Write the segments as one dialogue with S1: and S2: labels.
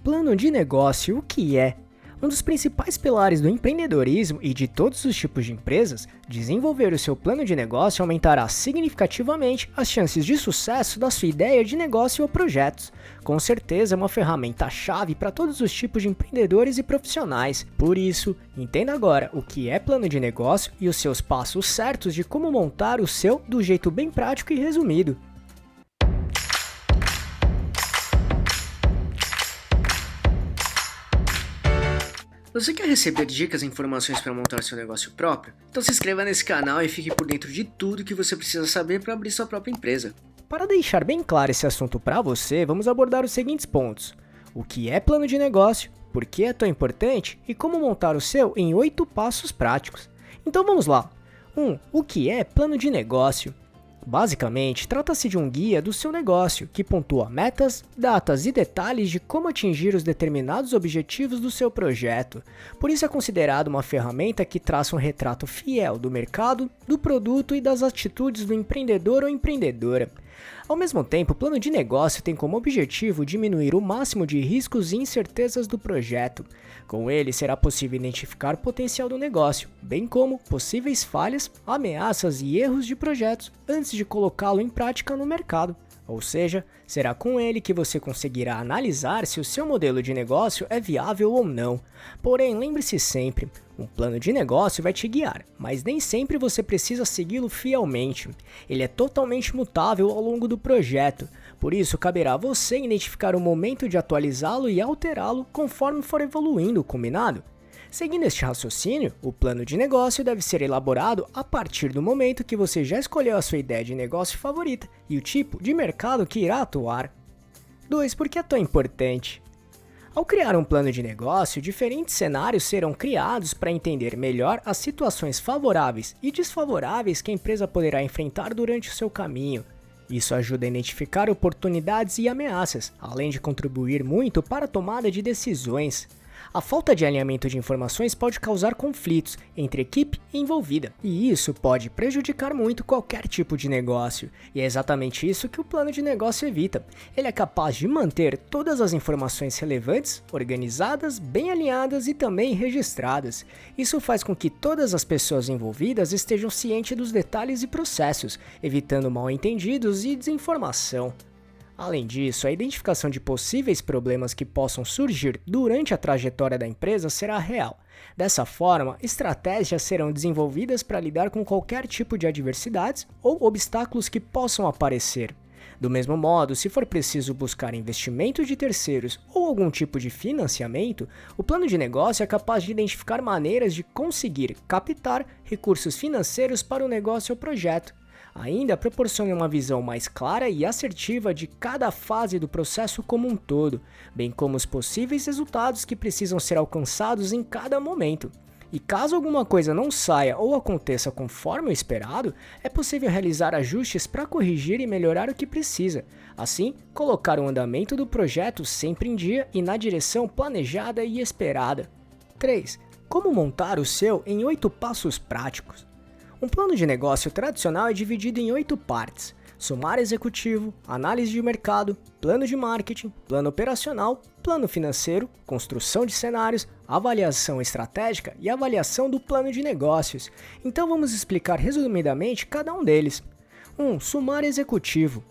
S1: plano de negócio, o que é? Um dos principais pilares do empreendedorismo e de todos os tipos de empresas, desenvolver o seu plano de negócio aumentará significativamente as chances de sucesso da sua ideia de negócio ou projetos. Com certeza é uma ferramenta-chave para todos os tipos de empreendedores e profissionais. Por isso, entenda agora o que é plano de negócio e os seus passos certos de como montar o seu do jeito bem prático e resumido.
S2: Você quer receber dicas e informações para montar seu negócio próprio? Então se inscreva nesse canal e fique por dentro de tudo que você precisa saber para abrir sua própria empresa.
S1: Para deixar bem claro esse assunto para você, vamos abordar os seguintes pontos. O que é plano de negócio, por que é tão importante e como montar o seu em 8 passos práticos. Então vamos lá. 1. O que é plano de negócio? Basicamente, trata-se de um guia do seu negócio, que pontua metas, datas e detalhes de como atingir os determinados objetivos do seu projeto. Por isso é considerado uma ferramenta que traça um retrato fiel do mercado, do produto e das atitudes do empreendedor ou empreendedora. Ao mesmo tempo, o plano de negócio tem como objetivo diminuir o máximo de riscos e incertezas do projeto. Com ele, será possível identificar o potencial do negócio, bem como possíveis falhas, ameaças e erros de projetos antes de colocá-lo em prática no mercado. Ou seja, será com ele que você conseguirá analisar se o seu modelo de negócio é viável ou não. Porém, lembre-se sempre, um plano de negócio vai te guiar, mas nem sempre você precisa segui-lo fielmente. Ele é totalmente mutável ao longo do projeto, por isso caberá a você identificar o momento de atualizá-lo e alterá-lo conforme for evoluindo, combinado? Seguindo este raciocínio, o plano de negócio deve ser elaborado a partir do momento que você já escolheu a sua ideia de negócio favorita e o tipo de mercado que irá atuar. 2. Por que é tão importante? Ao criar um plano de negócio, diferentes cenários serão criados para entender melhor as situações favoráveis e desfavoráveis que a empresa poderá enfrentar durante o seu caminho. Isso ajuda a identificar oportunidades e ameaças, além de contribuir muito para a tomada de decisões. A falta de alinhamento de informações pode causar conflitos entre a equipe envolvida, e isso pode prejudicar muito qualquer tipo de negócio. E é exatamente isso que o plano de negócio evita. Ele é capaz de manter todas as informações relevantes, organizadas, bem alinhadas e também registradas. Isso faz com que todas as pessoas envolvidas estejam cientes dos detalhes e processos, evitando mal-entendidos e desinformação. Além disso, a identificação de possíveis problemas que possam surgir durante a trajetória da empresa será real. Dessa forma, estratégias serão desenvolvidas para lidar com qualquer tipo de adversidades ou obstáculos que possam aparecer. Do mesmo modo, se for preciso buscar investimento de terceiros ou algum tipo de financiamento, o plano de negócio é capaz de identificar maneiras de conseguir captar recursos financeiros para o negócio ou projeto. Ainda proporciona uma visão mais clara e assertiva de cada fase do processo como um todo, bem como os possíveis resultados que precisam ser alcançados em cada momento. E caso alguma coisa não saia ou aconteça conforme o esperado, é possível realizar ajustes para corrigir e melhorar o que precisa. Assim, colocar o andamento do projeto sempre em dia e na direção planejada e esperada. 3. Como montar o seu em 8 passos práticos? Um plano de negócio tradicional é dividido em 8 partes: sumário executivo, análise de mercado, plano de marketing, plano operacional, plano financeiro, construção de cenários, avaliação estratégica e avaliação do plano de negócios. Então vamos explicar resumidamente cada um deles. 1. Sumário executivo.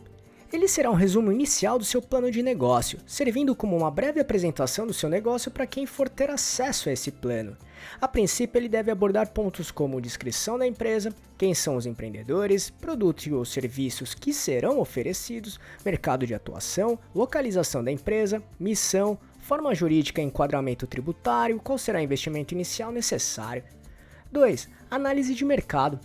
S1: Ele será um resumo inicial do seu plano de negócio, servindo como uma breve apresentação do seu negócio para quem for ter acesso a esse plano. A princípio, ele deve abordar pontos como descrição da empresa, quem são os empreendedores, produtos ou serviços que serão oferecidos, mercado de atuação, localização da empresa, missão, forma jurídica e enquadramento tributário, qual será o investimento inicial necessário. 2. Análise de mercado.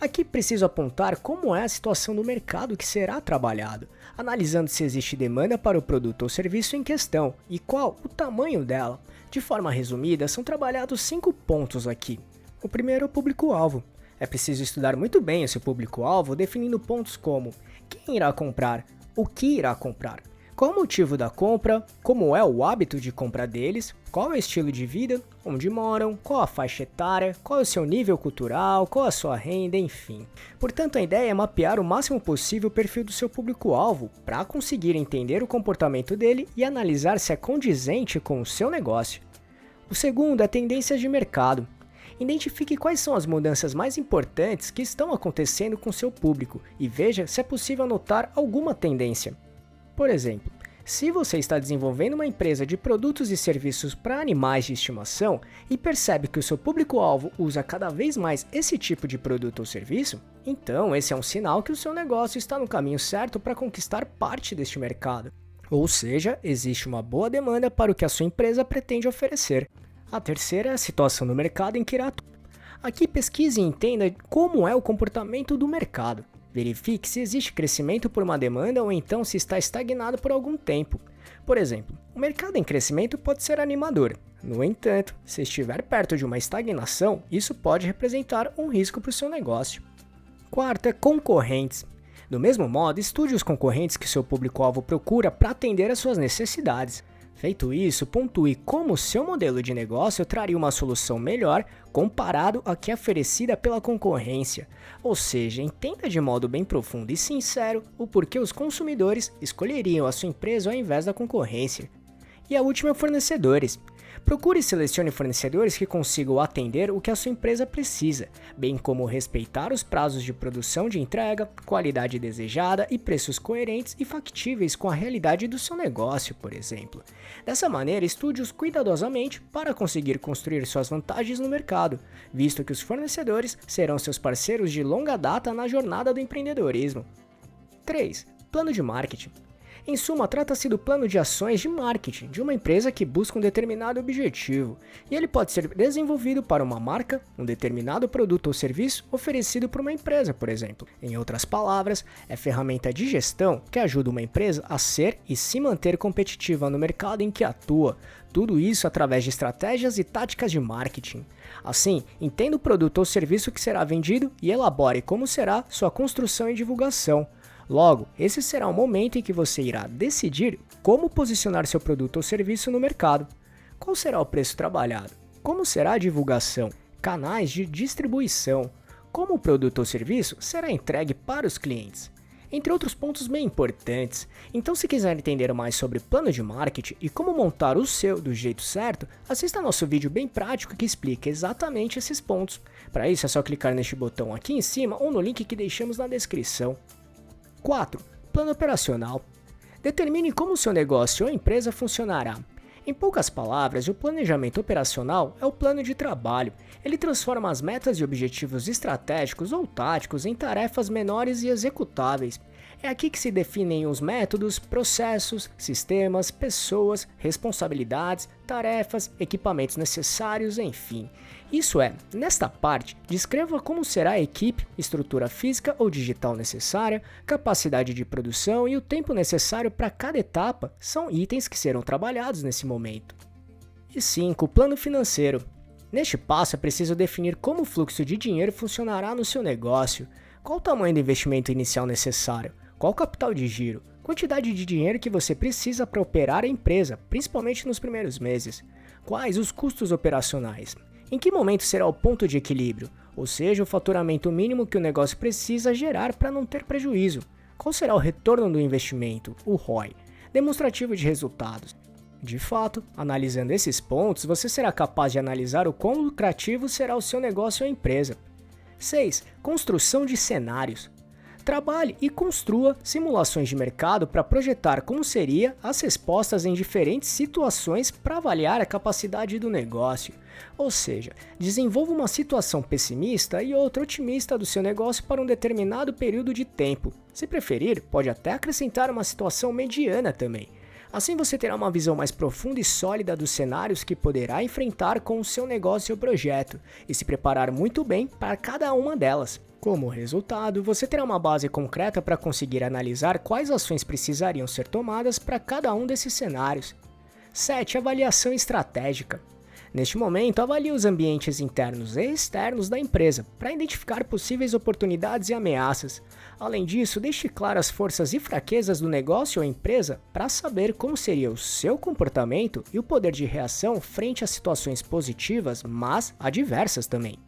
S1: Aqui preciso apontar como é a situação do mercado que será trabalhado, analisando se existe demanda para o produto ou serviço em questão e qual o tamanho dela. De forma resumida, são trabalhados 5 pontos aqui. O primeiro é o público-alvo. É preciso estudar muito bem o seu público-alvo, definindo pontos como quem irá comprar, o que irá comprar, Qual o motivo da compra, como é o hábito de compra deles, qual é o estilo de vida, onde moram, qual a faixa etária, qual é o seu nível cultural, qual a sua renda, enfim. Portanto, a ideia é mapear o máximo possível o perfil do seu público-alvo para conseguir entender o comportamento dele e analisar se é condizente com o seu negócio. O segundo é tendências de mercado. Identifique quais são as mudanças mais importantes que estão acontecendo com seu público e veja se é possível notar alguma tendência. Por exemplo, se você está desenvolvendo uma empresa de produtos e serviços para animais de estimação e percebe que o seu público-alvo usa cada vez mais esse tipo de produto ou serviço, então esse é um sinal que o seu negócio está no caminho certo para conquistar parte deste mercado. Ou seja, existe uma boa demanda para o que a sua empresa pretende oferecer. A terceira é a situação do mercado em que irá atuar. Aqui pesquise e entenda como é o comportamento do mercado. Verifique se existe crescimento por uma demanda ou então se está estagnado por algum tempo. Por exemplo, o mercado em crescimento pode ser animador. No entanto, se estiver perto de uma estagnação, isso pode representar um risco para o seu negócio. Quarto é concorrentes. Do mesmo modo, estude os concorrentes que seu público-alvo procura para atender às suas necessidades. Feito isso, pontue como o seu modelo de negócio traria uma solução melhor comparado à que é oferecida pela concorrência. Ou seja, entenda de modo bem profundo e sincero o porquê os consumidores escolheriam a sua empresa ao invés da concorrência. E a última é fornecedores. Procure e selecione fornecedores que consigam atender o que a sua empresa precisa, bem como respeitar os prazos de produção de entrega, qualidade desejada e preços coerentes e factíveis com a realidade do seu negócio, por exemplo. Dessa maneira, estude-os cuidadosamente para conseguir construir suas vantagens no mercado, visto que os fornecedores serão seus parceiros de longa data na jornada do empreendedorismo. 3. Plano de marketing. Em suma, trata-se do plano de ações de marketing de uma empresa que busca um determinado objetivo, e ele pode ser desenvolvido para uma marca, um determinado produto ou serviço oferecido por uma empresa, por exemplo. Em outras palavras, é ferramenta de gestão que ajuda uma empresa a ser e se manter competitiva no mercado em que atua, tudo isso através de estratégias e táticas de marketing. Assim, entenda o produto ou serviço que será vendido e elabore como será sua construção e divulgação. Logo, esse será o momento em que você irá decidir como posicionar seu produto ou serviço no mercado. Qual será o preço trabalhado? Como será a divulgação? Canais de distribuição? Como o produto ou serviço será entregue para os clientes? Entre outros pontos bem importantes. Então, se quiser entender mais sobre plano de marketing e como montar o seu do jeito certo, assista nosso vídeo bem prático que explica exatamente esses pontos. Para isso, é só clicar neste botão aqui em cima ou no link que deixamos na descrição. 4. Plano operacional. Determine como o seu negócio ou empresa funcionará. Em poucas palavras, o planejamento operacional é o plano de trabalho. Ele transforma as metas e objetivos estratégicos ou táticos em tarefas menores e executáveis. É aqui que se definem os métodos, processos, sistemas, pessoas, responsabilidades, tarefas, equipamentos necessários, enfim. Isso é, nesta parte, descreva como será a equipe, estrutura física ou digital necessária, capacidade de produção e o tempo necessário para cada etapa são itens que serão trabalhados nesse momento. E 5. Plano financeiro. Neste passo é preciso definir como o fluxo de dinheiro funcionará no seu negócio, qual o tamanho do investimento inicial necessário, qual o capital de giro, quantidade de dinheiro que você precisa para operar a empresa, principalmente nos primeiros meses, quais os custos operacionais. Em que momento será o ponto de equilíbrio, ou seja, o faturamento mínimo que o negócio precisa gerar para não ter prejuízo? Qual será o retorno do investimento, o ROI, demonstrativo de resultados? De fato, analisando esses pontos, você será capaz de analisar o quão lucrativo será o seu negócio ou empresa. 6. Construção de cenários. Trabalhe e construa simulações de mercado para projetar como seriam as respostas em diferentes situações para avaliar a capacidade do negócio. Ou seja, desenvolva uma situação pessimista e outra otimista do seu negócio para um determinado período de tempo. Se preferir, pode até acrescentar uma situação mediana também. Assim você terá uma visão mais profunda e sólida dos cenários que poderá enfrentar com o seu negócio ou projeto, e se preparar muito bem para cada uma delas. Como resultado, você terá uma base concreta para conseguir analisar quais ações precisariam ser tomadas para cada um desses cenários. 7. Avaliação estratégica. Neste momento, avalie os ambientes internos e externos da empresa para identificar possíveis oportunidades e ameaças. Além disso, deixe claro as forças e fraquezas do negócio ou empresa para saber como seria o seu comportamento e o poder de reação frente a situações positivas, mas adversas também.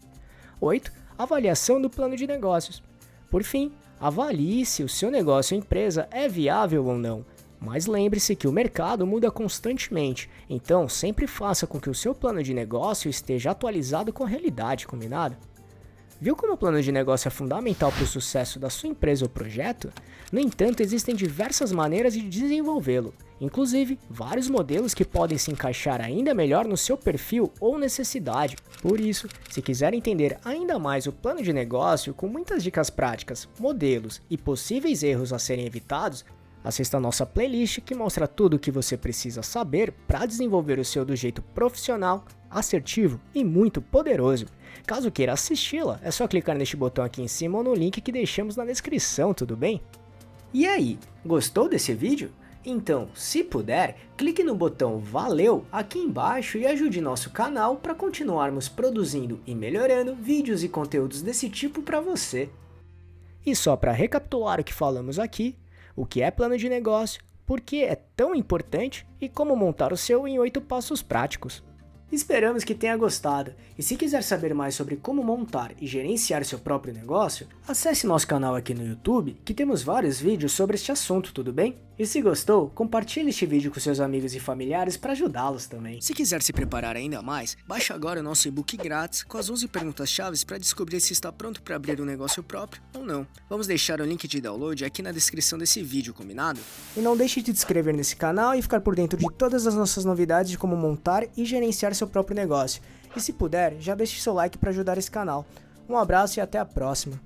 S1: 8. Avaliação do plano de negócios. Por fim, avalie se o seu negócio ou empresa é viável ou não. Mas lembre-se que o mercado muda constantemente, então sempre faça com que o seu plano de negócio esteja atualizado com a realidade, combinado? Viu como o plano de negócio é fundamental para o sucesso da sua empresa ou projeto? No entanto, existem diversas maneiras de desenvolvê-lo, inclusive vários modelos que podem se encaixar ainda melhor no seu perfil ou necessidade. Por isso, se quiser entender ainda mais o plano de negócio com muitas dicas práticas, modelos e possíveis erros a serem evitados, assista a nossa playlist que mostra tudo o que você precisa saber para desenvolver o seu do jeito profissional, assertivo e muito poderoso. Caso queira assisti-la, é só clicar neste botão aqui em cima ou no link que deixamos na descrição, tudo bem? E aí, gostou desse vídeo? Então, se puder, clique no botão Valeu aqui embaixo e ajude nosso canal para continuarmos produzindo e melhorando vídeos e conteúdos desse tipo para você. E só para recapitular o que falamos aqui, o que é plano de negócio, por que é tão importante e como montar o seu em 8 passos práticos. Esperamos que tenha gostado, e se quiser saber mais sobre como montar e gerenciar seu próprio negócio, acesse nosso canal aqui no YouTube, que temos vários vídeos sobre este assunto, tudo bem? E se gostou, compartilhe este vídeo com seus amigos e familiares para ajudá-los também.
S2: Se quiser se preparar ainda mais, baixe agora o nosso e-book grátis com as 11 perguntas-chave para descobrir se está pronto para abrir um negócio próprio ou não. Vamos deixar o link de download aqui na descrição desse vídeo, combinado?
S1: E não deixe de se inscrever nesse canal e ficar por dentro de todas as nossas novidades de como montar e gerenciar seu próprio negócio. E se puder, já deixe seu like para ajudar esse canal. Um abraço e até a próxima.